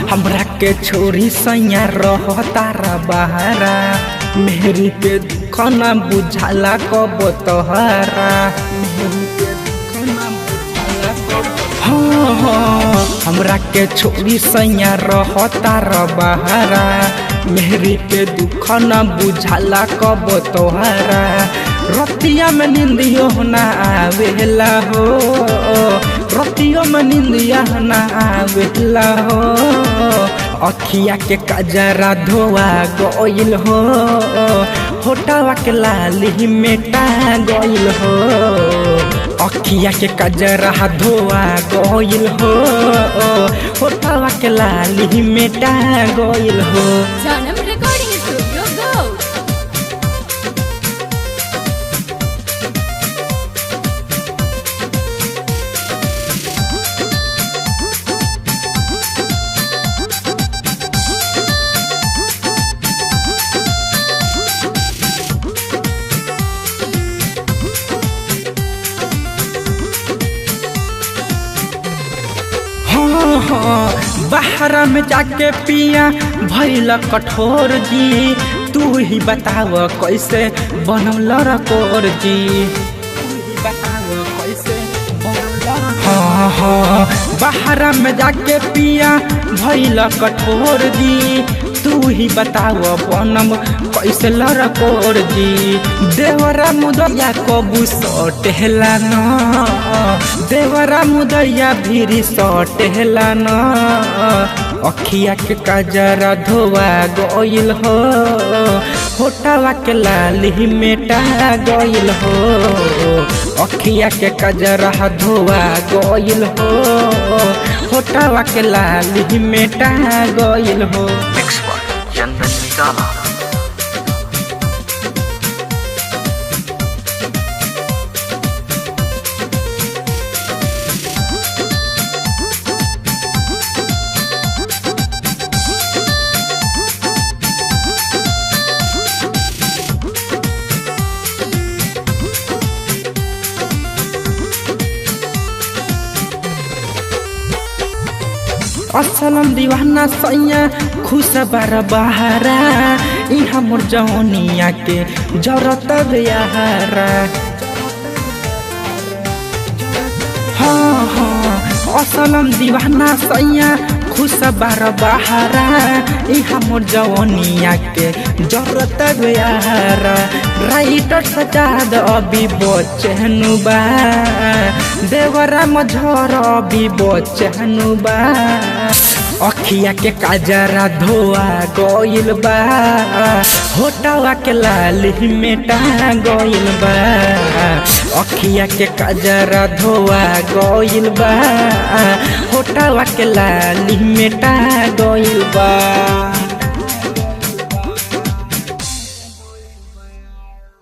हमरा के छोरी सैया रह तारा बहारा मेहरी के दुख न बुझाला कब तोहरा हमरा के छोरी सैया रह तारा बहारा मेहरी के दुख न बुझाला कब तोहरा रतिया में निंदियो ना आवेला हो रतिया में निंदिया ना आवेला हो अखिया के कजरा धोआ गइल हो होटवा के लाली मेटा गइल हो अखिया के कजरा धोआ गइल हो होटवा के लाली मेटा गइल हो। Janam Recording Studio, go! बाहर में जाके पिया भइल कठोर जी तू ही बताव कैसे बनल रकोर जी बाहर में जाके पिया भइल कठोर जी तू ही बताव बनम कैसे लड़कोर जी देवरा मुदैया कबू सटेला न देवरा मुदैया भीरी सटेला न अखिया के कजरा धोआ गइल हो होटवा के लाली मेटा गइल हो अखिया के कजरा धोआ गइल हो होटवा के लाली मेटा गइल हो। असलम दीवाना सैया खुश बार बहारा इहाँ मोर जौनिया के जरूरत बेहारा असलम दीवाना सैया खुश बार बहारा इहाँ मोर जौनिया के जरूरत बेहारा राइटर सजाद अभी बचनु बा देवरा मझर अभी बचनु बा अखिया के कजरा धोआ गइल बा होटवा के लाली मेटा गइल बा अखिया के कजरा धोआ गइल बा होटवा के लाली मेटा गइल बा।